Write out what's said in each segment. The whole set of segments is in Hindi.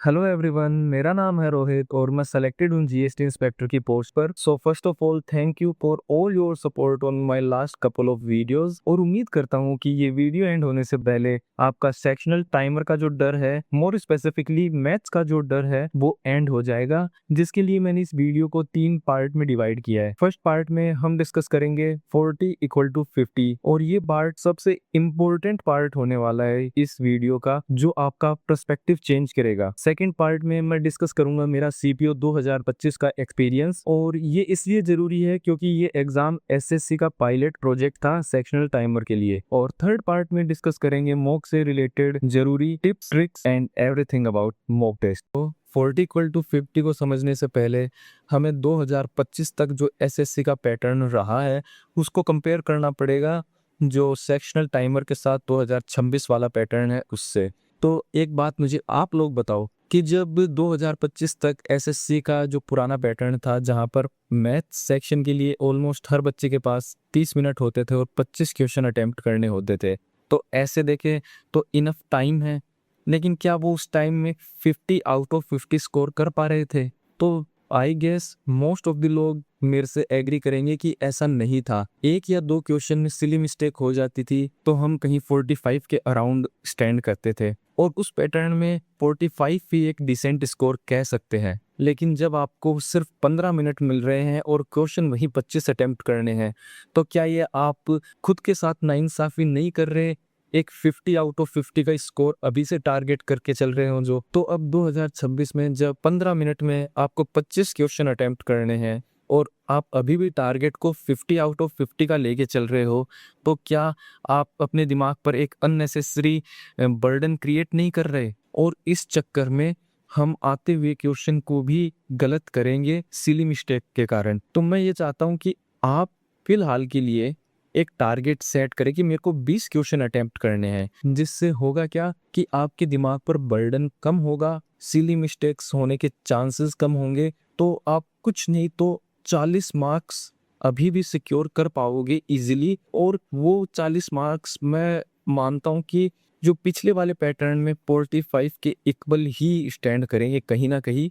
हेलो एवरीवन, मेरा नाम है रोहित और मैं सेलेक्टेड हूँ जीएसटी इंस्पेक्टर की पोस्ट पर। So first of all thank you for all your support on my last couple of videos. और उम्मीद करता हूँ कि ये वीडियो एंड होने से पहले आपका सेक्शनल टाइमर का जो डर है, मोर स्पेसिफिकली मैथ्स का जो डर है, वो एंड हो जाएगा। जिसके लिए मैंने इस वीडियो को 3 पार्ट में डिवाइड किया है। फर्स्ट पार्ट में हम डिस्कस करेंगे 40 इक्वल टू 50 और ये पार्ट सबसे इम्पोर्टेंट पार्ट होने वाला है इस वीडियो का, जो आपका पर्सपेक्टिव चेंज करेगा। सेकंड पार्ट में मैं डिस्कस करूंगा मेरा सीपीओ 2025 का एक्सपीरियंस, और ये इसलिए जरूरी है क्योंकि ये एग्जाम एसएससी का पायलट प्रोजेक्ट था सेक्शनल टाइमर के लिए। और थर्ड पार्ट में डिस्कस करेंगे मॉक से रिलेटेड जरूरी tips, tricks and everything about mock test. तो 40 इक्वल टू 50 को समझने से पहले हमें 2025 तक जो एसएससी का पैटर्न रहा है उसको कंपेयर करना पड़ेगा जो सेक्शनल टाइमर के साथ 2026 वाला पैटर्न है उससे। तो एक बात मुझे आप लोग बताओ कि जब 2025 तक एसएससी का जो पुराना पैटर्न था, जहां पर मैथ सेक्शन के लिए ऑलमोस्ट हर बच्चे के पास 30 मिनट होते थे और 25 क्वेश्चन अटेम्प्ट करने होते थे, तो ऐसे देखें तो इनफ टाइम है। लेकिन क्या वो उस टाइम में 50 आउट ऑफ 50 स्कोर कर पा रहे थे? तो I guess most of the लोग मेरे से एग्री करेंगे कि ऐसा नहीं था। एक या दो क्वेश्चन में सिली मिस्टेक हो जाती थी तो हम कहीं 45 के अराउंड स्टैंड करते थे, और उस पैटर्न में 45 भी एक डिसेंट स्कोर कह सकते हैं। लेकिन जब आपको सिर्फ 15 मिनट मिल रहे हैं और क्वेश्चन वही 25 अटेम्प्ट करने हैं, तो क्या ये आप खुद के साथ नाइंसाफी नहीं कर रहे? एक 50 आउट ऑफ 50 का स्कोर अभी से टारगेट करके चल रहे हो जो, तो अब 2026 में जब 15 मिनट में आपको 25 क्वेश्चन अटेम्प्ट करने हैं और आप अभी भी टारगेट को 50 आउट ऑफ 50 का लेके चल रहे हो, तो क्या आप अपने दिमाग पर एक अननेसेसरी बर्डन क्रिएट नहीं कर रहे? और इस चक्कर में हम आते हुए क्वेश्चन को भी गलत करेंगे सिली मिस्टेक के कारण। तो मैं ये चाहता हूँ कि आप फिलहाल के लिए एक टारगेट सेट करें कि मेरे को 20 क्वेश्चन अटेम्प्ट करने हैं, जिससे होगा क्या कि आपके दिमाग पर बर्डन कम होगा, सिली मिस्टेक्स होने के चांसेस कम होंगे, तो आप कुछ नहीं तो 40 मार्क्स अभी भी सिक्योर कर पाओगे इजीली। और वो 40 मार्क्स मैं मानता हूँ कि जो पिछले वाले पैटर्न में 45 के इक्वल ही स्टैंड करेंगे कहीं ना कहीं।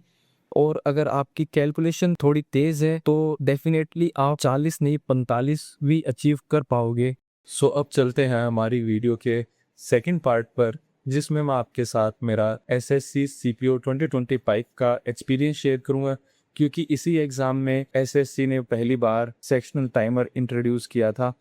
और अगर आपकी कैलकुलेशन थोड़ी तेज है तो डेफिनेटली आप 40 नहीं 45 भी अचीव कर पाओगे। सो अब चलते हैं हमारी वीडियो के सेकंड पार्ट पर, जिसमें मैं आपके साथ मेरा एसएससी सीपीओ 2025 का एक्सपीरियंस शेयर करूंगा, क्योंकि इसी एग्जाम में एसएससी ने पहली बार सेक्शनल टाइमर इंट्रोड्यूस किया था।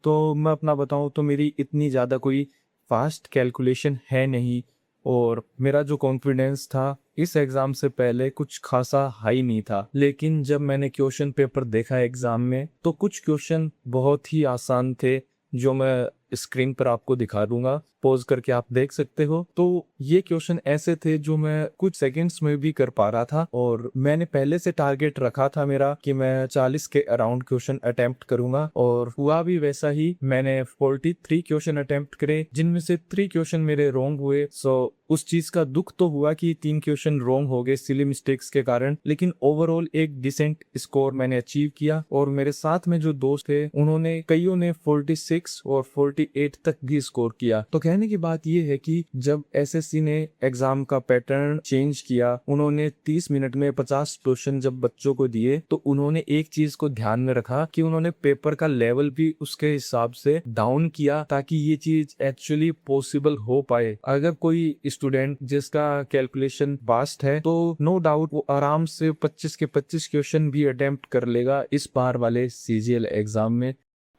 तो मैं अपना बताऊं तो मेरी इतनी ज़्यादा कोई फास्ट कैलकुलेशन है नहीं, और मेरा जो कॉन्फिडेंस था इस एग्ज़ाम से पहले कुछ खासा हाई नहीं था। लेकिन जब मैंने क्वेश्चन पेपर देखा एग्ज़ाम में, तो कुछ क्वेश्चन बहुत ही आसान थे, जो मैं स्क्रीन पर आपको दिखा दूंगा, पॉज करके आप देख सकते हो। तो ये क्वेश्चन ऐसे थे जो मैं कुछ सेकंड्स में भी कर पा रहा था, और मैंने पहले से टारगेट रखा था मेरा कि मैं 40 के अराउंड क्वेश्चन अटेम्प्ट करूंगा, और हुआ भी वैसा ही। मैंने 43 क्वेश्चन अटेम्प्ट करे, जिनमें से 3 क्वेश्चन मेरे रॉन्ग हुए। सो उस चीज का दुख तो हुआ कि 3 क्वेश्चन रॉन्ग हो गए सिली मिस्टेक्स के कारण, लेकिन ओवरऑल एक डिसेंट स्कोर मैंने अचीव किया। और मेरे साथ में जो दोस्त थे उन्होंने कईयों ने 46 और 48 तक भी स्कोर किया। तो कहने की बात ये है कि जब एसएससी ने एग्जाम का पैटर्न चेंज किया, उन्होंने 30 मिनट में 50 क्वेश्चन जब बच्चों को दिए, तो उन्होंने एक चीज को ध्यान में रखा कि उन्होंने पेपर का लेवल भी उसके हिसाब से डाउन किया, ताकि ये चीज एक्चुअली पॉसिबल हो पाए। अगर कोई स्टूडेंट जिसका कैलकुलेशन वास्ट है, तो नो डाउट वो आराम से 25 के 25 क्वेश्चन भी अटेम्प्ट कर लेगा इस बार वाले सीजीएल एग्जाम में।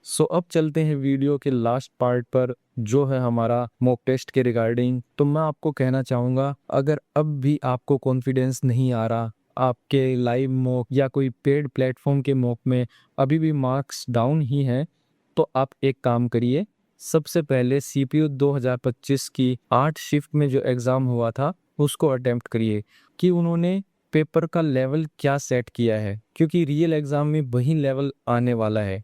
सो अब चलते हैं वीडियो के लास्ट पार्ट पर, जो है हमारा मॉक टेस्ट के रिगार्डिंग। तो मैं आपको कहना चाहूंगा, अगर अब भी आपको कॉन्फिडेंस नहीं आ रहा, आपके लाइव मॉक या कोई पेड प्लेटफॉर्म के मॉक में अभी भी मार्क्स डाउन ही हैं, तो आप एक काम करिए। सबसे पहले सीपीयू 2025 की 8 शिफ्ट में जो एग्ज़ाम हुआ था उसको अटेम्प्ट करिए कि उन्होंने पेपर का लेवल क्या सेट किया है, क्योंकि रियल एग्ज़ाम में वही लेवल आने वाला है।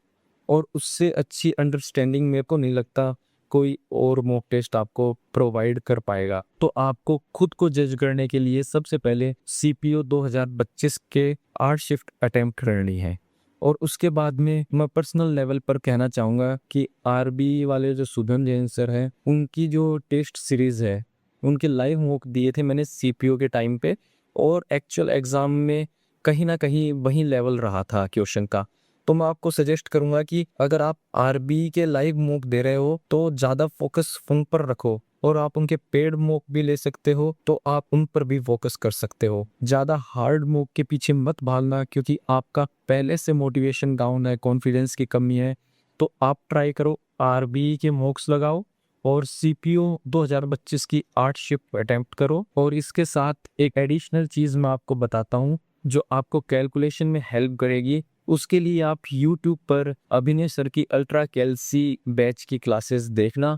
और उससे अच्छी अंडरस्टैंडिंग मेरे को नहीं लगता कोई और मॉक टेस्ट आपको प्रोवाइड कर पाएगा। तो आपको खुद को जज करने के लिए सबसे पहले सीपीयू 2025 के 8 शिफ्ट अटेम्प्ट करनी है। और उसके बाद में मैं पर्सनल लेवल पर कहना चाहूँगा कि आरबी वाले जो शुभम जैन सर हैं, उनकी जो टेस्ट सीरीज है उनके लाइव मॉक दिए थे मैंने सीपीओ के टाइम पे, और एक्चुअल एग्ज़ाम में कहीं ना कहीं वही लेवल रहा था क्वेश्चन का। तो मैं आपको सजेस्ट करूंगा कि अगर आप आरबी के लाइव मॉक दे रहे हो तो ज़्यादा फोकस उन पर रखो, और आप उनके पेड मॉक भी ले सकते हो तो आप उन पर भी फोकस कर सकते हो। ज़्यादा हार्ड मॉक के पीछे मत भागना, क्योंकि आपका पहले से मोटिवेशन डाउन है, कॉन्फिडेंस की कमी है। तो आप ट्राई करो, आरबी के मॉक्स लगाओ और सीपीओ 2025 की 8 शिफ्ट अटेम्प्ट करो। और इसके साथ एक एडिशनल चीज़ मैं आपको बताता हूँ जो आपको कैलकुलेशन में हेल्प करेगी। उसके लिए आप यूट्यूब पर अभिनय सर की अल्ट्रा कैल्सी बैच की क्लासेस देखना।